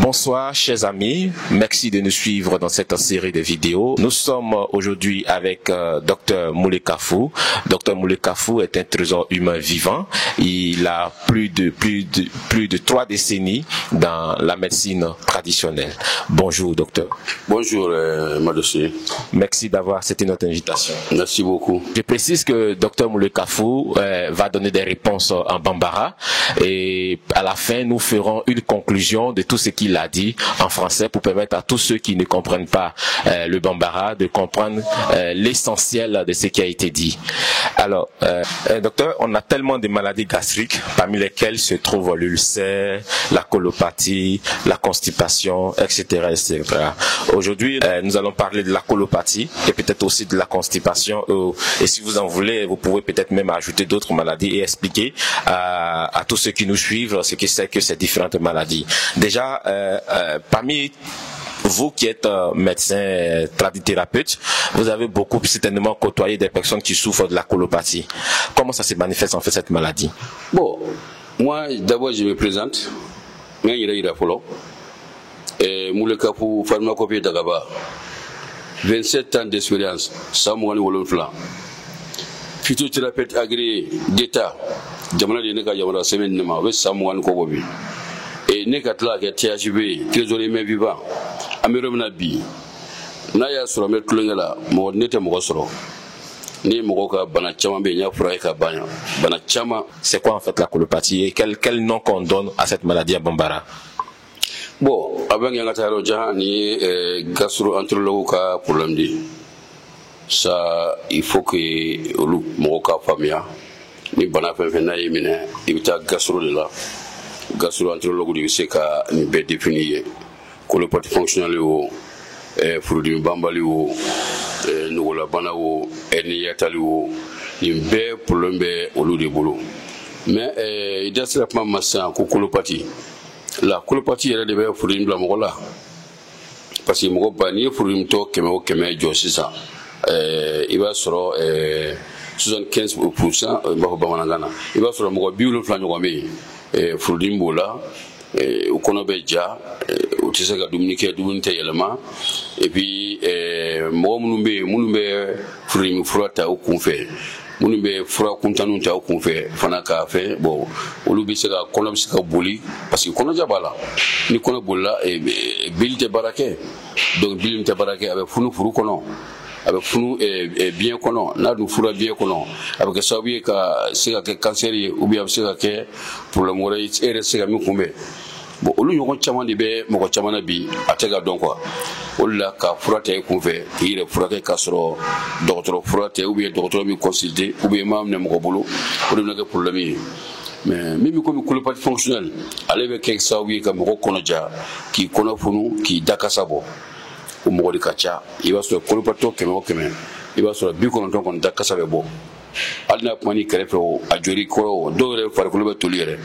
Bonsoir chers amis, merci de nous suivre dans cette série de vidéos. Nous sommes aujourd'hui avec Dr Moulé Kafou. Dr Moulé Kafou est un trésor humain vivant. Il a plus de 3 décennies dans la médecine traditionnelle. Bonjour docteur. Bonjour Madossé. Merci d'avoir accepté notre invitation. Merci beaucoup. Je précise que Dr Moulé Kafou va donner des réponses en bambara et à la fin nous ferons une conclusion de tout ce qu'il a dit en français pour permettre à tous ceux qui ne comprennent pas le bambara de comprendre l'essentiel de ce qui a été dit. Alors, docteur, on a tellement de maladies gastriques, parmi lesquelles se trouvent l'ulcère, la colopathie, la constipation, etc., etc. Aujourd'hui, nous allons parler de la colopathie et peut-être aussi de la constipation. Et si vous en voulez, vous pouvez peut-être même ajouter d'autres maladies et expliquer à tous ceux qui nous suivent ce que c'est que ces différentes maladies. Déjà, parmi vous qui êtes médecin tradithérapeute, vous avez beaucoup certainement côtoyé des personnes qui souffrent de la colopathie. Comment ça se manifeste en fait cette maladie? Bon, moi d'abord je me présente. Moulé Kafou, pharmacopée d'Agaba. 27 ans d'expérience, Samoani Wolonfla. Phytothérapeute agréé d'État. Jamana de Neka Yamara Semaine Nema, avec Samoani Kobobi. Et Nekatla qui est THB, trésorier même vivant. Amirem Nabi. Naya sur la mère Klungela, mon nette Mogosro. Ni Mogoka Banachama Benya Fraika Banya. Banachama. C'est quoi en fait la colopathie et quel nom qu'on donne à cette maladie à Bambara? Bon, avant Yangataro Jahan, ni gastro-entérologue ka problème de. Ça, il faut que le Mogoka Famia, ni Banafena Yemine, il y a gastro de là. Gastro-entérologue du Seka, ni bien défini. Colopathie fonctionnelle ou fruit bambali ou nous la bana ou herniatali ou ni bien problème au lieu de boulot. Mais il y a ce traitement massant pour colopathie. La colopathie elle devait fruit blanc là. Parce que mon panier fruit to keme josisa. Il va sur 75% bamanangana. Il va sur mon biolo flanc ngomé fruit mbola. Au Konobeja, au Tessaka Dominique, Dumunte élément, et puis Mounumbe, Fruim Frata au Confé, Mounumbe Fra Kuntanuta au Confé, Fanaka fait, bon, au Lubisaka, Konabsika Bouli, parce que Konajabala, Nikona Boula et Bill de Baraké, donc Bill de Baraké avec Funu Furukono. Avec nous et bien qu'on n'a nous fera bien qu'on avec ça oui que c'est que cancer ou bien c'est que pour le mourir et c'est que nous combat bon au lieu de chaman de be mo chaman bi atega donc quoi au là ka frate qu'on fait il est frate kasro docteur frate ou bien docteur mi consulter ou bien même ne mo bolo pour le problème mais même comme colopathie fonctionnelle allez avec quelque ça oui comme mo konoja qui kono funu qui dakasabo au mot de Kacha, il va sur le colopathie il va sur le biconton qu'on dakasa bo. Alna Pani Kerefo, a Jericho, Dore for Coloba to Lire.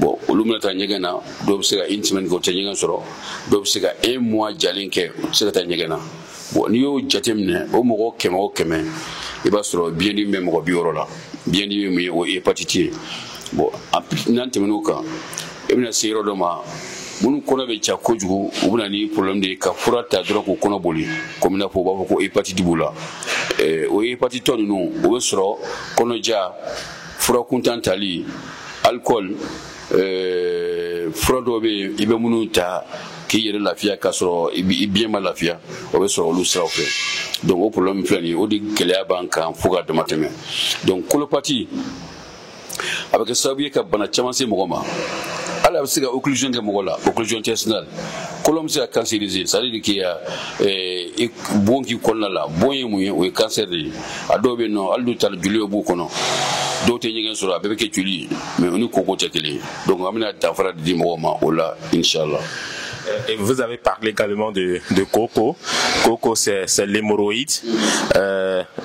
Bon, Ulumata Yagana, Dobsega intimate go changing soro, Dobsega a mois jalinke, Secretary Yagana. Bon, New Jatimne, Omo Keme, il va sur bien du même Biorola, bien du me ou hépatite. Bon, Nantimenuka, Emina Siro Doma. Munu kona be cha kojugu ubuna ni problème de ka furata dro ko kono boli comme na fo ba ko hepatite bula o hepatite ton no o soro kono ja fura kuntantali alcool fura do be ibe munu ta ki yere lafia ka soro bien mal lafia o be soro lu sra fe donc o problème flani o di kele banka fuga de mateme donc colopathie avec ça bien ka bana chama se mogoma ala c'est occlusion de mogola occlusion intestinale colom c'est cancérisé ça veut dire qu'il y a bon qui kolla la bon yemu o cancer adobe no aldu tal julio bu kono do te ngen sura bebe ke juli mais on ko ko tekele donc amina ta fara di mogoma ola inchallah. Et vous avez parlé également de coco. Coco, c'est l'hémorroïde.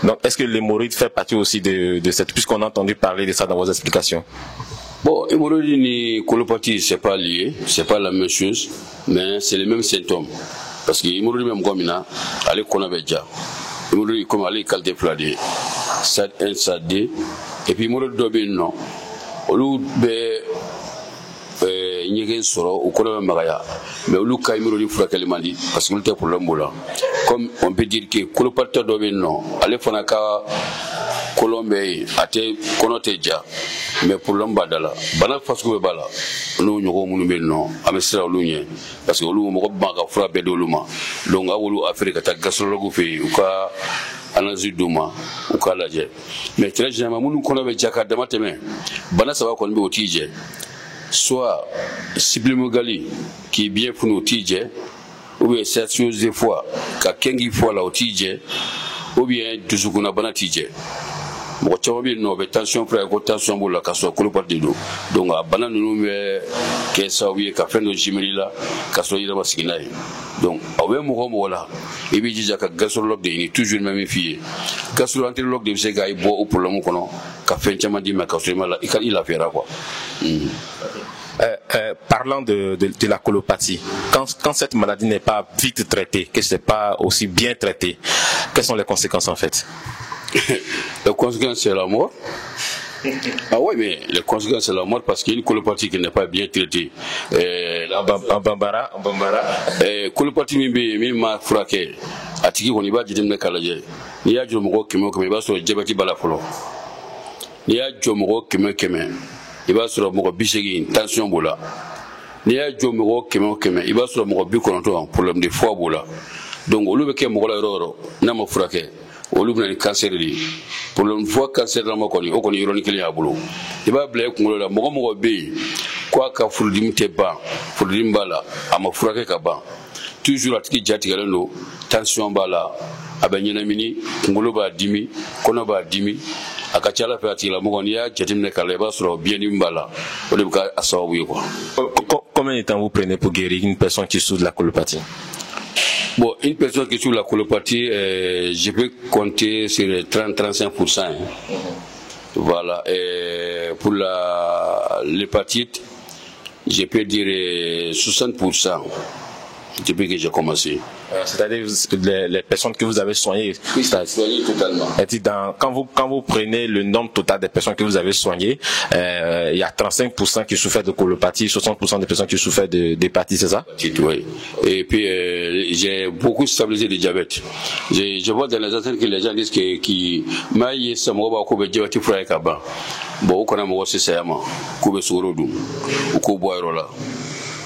Donc, est-ce que l'hémorroïde fait partie aussi de cette, puisqu'on a entendu parler de ça dans vos explications? Bon, hémorroïde et colopathie, c'est pas lié, c'est pas la même chose, mais c'est les mêmes symptômes. Parce que l'hémorroïde même comme il a, elle est qu'on avait déjà. L'hémorroïde comme elle est qualité fladée, SAD 1, SAD 2, et puis l'hémorroïde d'obé non. Au lieu de ñegen soro o kono magaya mais olu kay miro li fura kelimandi parce que olu te problème bola comme on peut dire que colopathie do be non ale fana ka kolombe ate kono te ja mais problème badala bana fasco be bala no ñogo munu be non amesra olu ñe parce que olu mo ko banka fura be dolu ma donc awolu afrique ta gastrologue fe u ka analyse duma u ka laje mais très généralement munu kono be jaka dama teme bana saba ko be otije soit sublimugali qui est bien pour nous tije ou bien cette chose des fois ka kengi fois la otije ou bien dusukuna bana tije mo chawo bi no be tension frère ko tension bola ka so ko parti do donc bana nunu be ke sa wi ka fendo jimiri la ka so yira basikina donc awe mo ko mo la e bi jija ka gastrologue de ni toujours même fille gastrologue de se ga ibo o problème kono ka fen chama di ma ka so mala il a fait quoi. Parlant de la colopathie, quand cette maladie n'est pas vite traitée, que ce n'est pas aussi bien traité, quelles sont les conséquences en fait? Les conséquences c'est la mort. Ah oui, mais les conséquences c'est la mort parce qu'il y a une colopathie qui n'est pas bien traitée. En Bambara. Colopathie mi ma frake. Atiki on y va dire me kalaje. Ni ya jomo kemo kemo ba so jabati bala folo. Ni ya jomo kemo kemo. Il va sur le bisegi tension bola. Ni ya jomo kemo kemo. Il va sur le bikonto problème de foie bola. Donc au lieu que mo la roro na mo frake. Olu bina ni cancer li problème fois cancer la ma koni o koni ironique li abulo e ba ble ko ngolo la mo be ko ka furdim te ba furdim bala ama furake ka ba toujours atiki jati galendo tension bala abanyina mini ngolo ba dimi kono ba dimi akachala fa atila mo koni ya jetimne kala ba suro bien mbala o de ka asawu ko. Combien de temps vous prenez pour guérir une personne qui souffre de la colopathie? Bon, une personne qui souffre de la colopathie, je peux compter sur 30-35%. Hein. Voilà. Et pour l'hépatite, je peux dire 60%. Depuis que j'ai commencé. C'est-à-dire les personnes que vous avez soignées. Oui, soignées totalement. Quand vous prenez le nombre total des personnes que vous avez soignées, il y a 35% qui souffrent de colopathie, 60% des personnes qui souffrent d'hépatite, c'est ça? Oui. Et puis j'ai beaucoup stabilisé le diabète. Je vois dans les antennes que les gens disent que maïe samoba ko be diabète fura kaba. Bon, on a mo c'est ça ma. Ko be soro dum. Ko boiro la.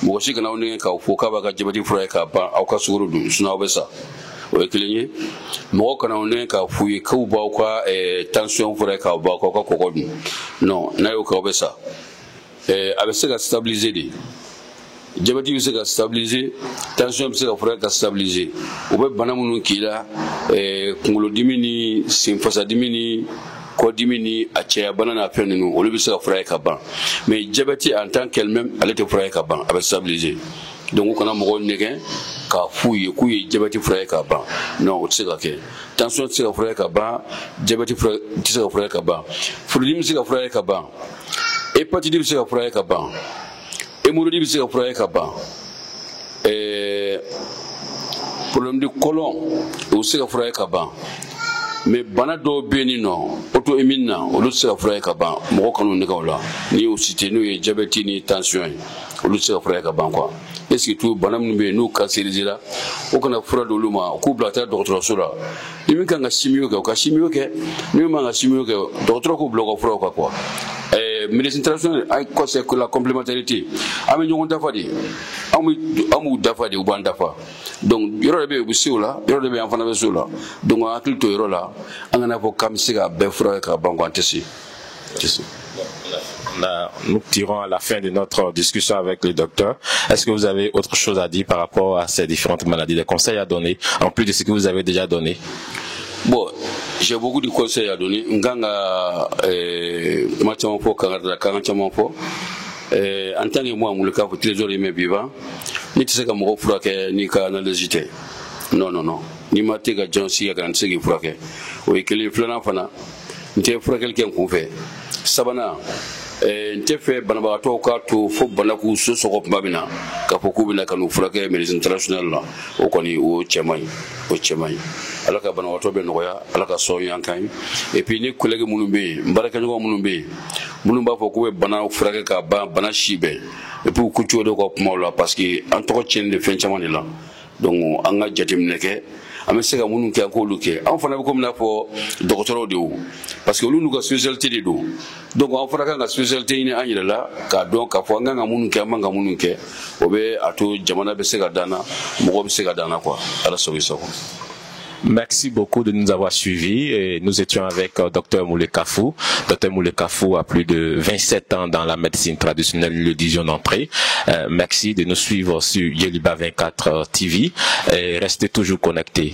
Mo shi kana woni ka fo ka ba ka jabati fura ka ba au ka suru du suna obesa o ekilenye mo kana woni ka fuyi ka ba ka tension fura ka ba ka ko du non na yo ka obesa abese ka stabiliser di jabati bise ka stabiliser tension bise ka fura ka stabiliser o be bana munu kila kungulo dimini simfasa dimini ko dimini a cɛya bana na fɛn ninnu olu bɛ se ka fura ka ban mais diabète en tant qu'elle-même ale tɛ fura ka ban a bɛ stabiliser donc u kana mɔgɔw nɛgɛn k'a f'u ye k'u ye diabète fura ka ban non o tɛ se ka kɛ tension tɛ se ka fura ka ban diabète fura tɛ se ka fura ka ban furudimi bɛ se ka fura ka ban hépatite bɛ se ka fura ka ban hémorroïde bɛ se ka fura ka ban problème de colon o bɛ se ka fura ka ban. Mais bana do beni no auto-immune na olu se ka fura ka ban mo kanu ne ka wala ni o cité no ye diabète ni tension olu se ka fura ka ban quoi est-ce que tout bana mun be no cancerisé la o kana fura do luma ku blata docteur sura ni min kan ga chimio ka chimio ke ni ma ga chimio ke docteur ko bloco fura quoi médecine traditionnelle ay ko c'est que la complémentarité am ñu dafa di amu dafa di u ban dafa donc yoro be bu siwla yoro be enfana be siwla donc akil to yoro la angana fo kam siga be fura ka bango antesi. Nous tirons à la fin de notre discussion avec le docteur. Est-ce que vous avez autre chose à dire par rapport à ces différentes maladies, des conseils à donner en plus de ce que vous avez déjà donné? Bon, j'ai beaucoup de conseils à donner. Nganga en tant que moi, le cas pour trésor humain vivant, ni tu sais que mon frère ni qu'à analyser. Non. Ni ma tega jansi ya kan segi frère. O ikeli flana fana. Nte frère quelqu'un qu'on fait. Sabana. n tɛ fɛ banabagatɔw k'a to fo bana k'u so sɔgɔ tuma min na k'a fɔ k'u bɛna ka n'u furakɛ médecine traditionnelle la o kɔni o cɛ man ɲi o cɛ man ɲi ala ka banabagatɔ bɛ nɔgɔya ala ka sɔn y'an kan ye et puis ni collègue minnu bɛ yen n baarakɛɲɔgɔn minnu bɛ yen minnu b'a fɔ k'u bɛ bana furakɛ ka ban bana si bɛɛ et puis u k'u cogo de ka kumaw la parce que an tɔgɔ tiɲɛni de fɛn caman de la donc an ka jateminɛ kɛ an bɛ se ka minnu kɛ an k'olu kɛ an fana bɛ komi n'a fɔ dɔgɔtɔrɔw de o parce que olu n'u ka spécialité de don donc an fana kan ka spécialité ɲini an yɛrɛ la k'a dɔn k'a fɔ an kan ka minnu kɛ an man ka minnu kɛ o bɛ a to jamana bɛ se ka dan na mɔgɔ bɛ se ka dan na quoi ala sago i sago. Merci beaucoup de nous avoir suivis. Et nous étions avec Dr Moulé Kafou. Dr Moulé Kafou a plus de 27 ans dans la médecine traditionnelle, le dision d'entrée. Merci de nous suivre sur Yeliba 24 TV et restez toujours connectés.